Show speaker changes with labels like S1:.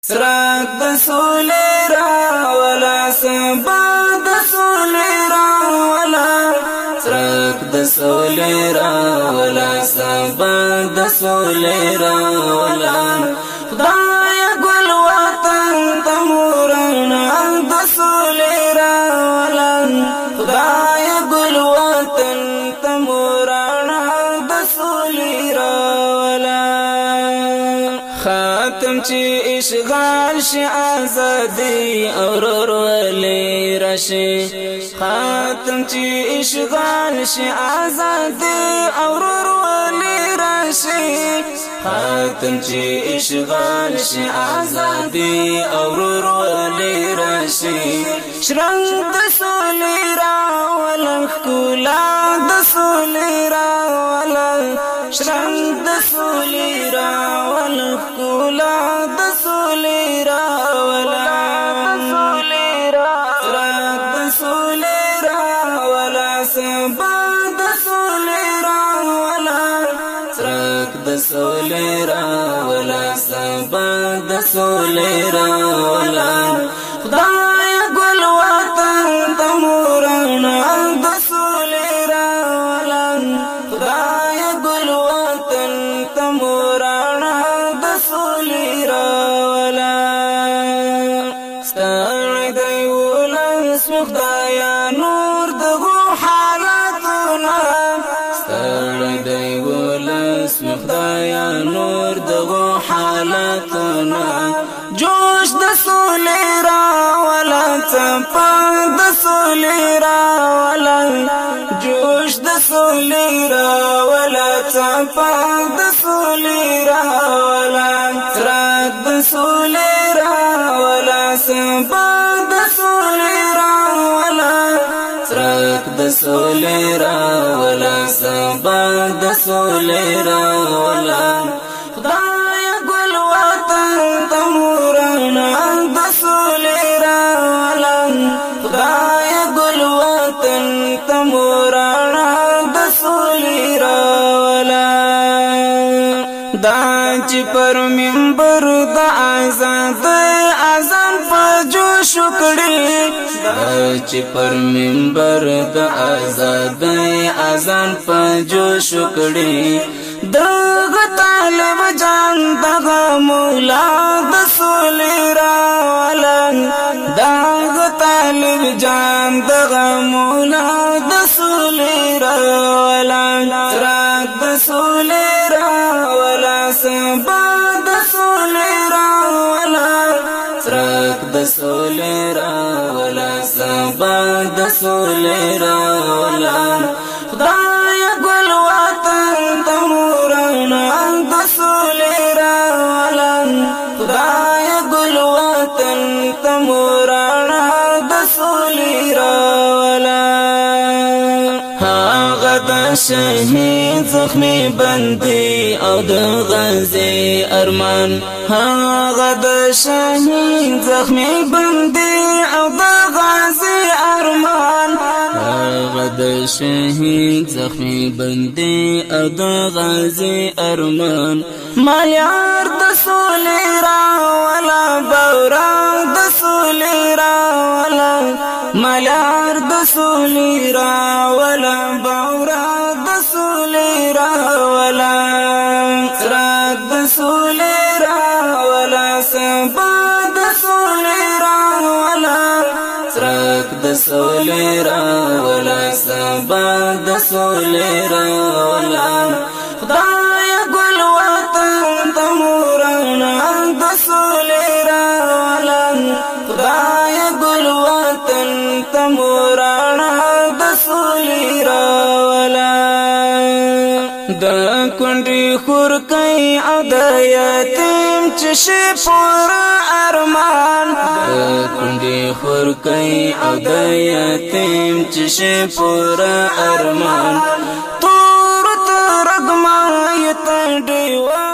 S1: سرک د سولې راولا سبا د سولې راولا سرک د سولې راولا سبا د سولې راولا خدای ګل وطن تمورنا د سولې راولا خدای ګل وطن تمورنا د سولې راولا خاتم چې اشغال شي آزادي اورور ولې راشي خاتم چې اشغال شي آزادي اورور ولې راشي خاتم چې اشغال شي آزادي اورور ولې راشي شرنګ د سولې راولم ښکلا د سولې راولم شرنګ د سولې راولم ښکلا د سولې راولم سرک د سولې راولا سبا د سولې راولا سرک د سولې راولا سبا د سولې راولا خدای ګل وطن تمورنا د سولې راولا خدای ګل وطن تمورنا د سولې راولا ستړی دی ولس خدایا نور دغو حالاتنا ستړی دی ولس خدایا نور دغو حالاتنا جوش د سولې راولا څپه د سولې راولا جوش د سولې راولا څپه د سولې راولا سرک د سولې راولا سبا د سولې راولا سرک د سولې راولا سبا د سولې راولا خدای ګل وطن تمورنا د سولې راولا خدای ګل وطن تمورنا د سولې راولا دا چې پر منبر د آزاد اذان په جوش کړي دا چې پر منبر د آزاد اذان په جوش کړي دغه طالب جان دغه مولا د سولې راولا دغه طالب جان دغه مولا د سولې راولا سرک د سولې راولا سبا د سولې راولا سرک د سولې راولا سبا د سولې راولا خدای ګل وطن تمورنا د سولې راولا خدای ګل وطن تمورنا د سولې راولا هغه د شهید زخمي بندي او د غازي ارمان هغه د شهید زخمي بندي او د غازي ارمان هغه د شهید زخمي بندي او د غازي ارمان مالیار د سولې راولا بورا د سولې راولا مالیار د سولې راولا بورا د سولې راولا سرک د سولې راولا سبا د سولې راولا سرک د سولې راولا سبا د سولې راولا خدای ګل وطن تمورنا د سولې راولا خدای ګل وطن تمورنا د سولې راولا د کونډې خور کوي او د یتیم چې شي پوره ارمان د کونډې خور کوي او د یتیم چې شي پوره ارمان تور ترګما یت ډیوا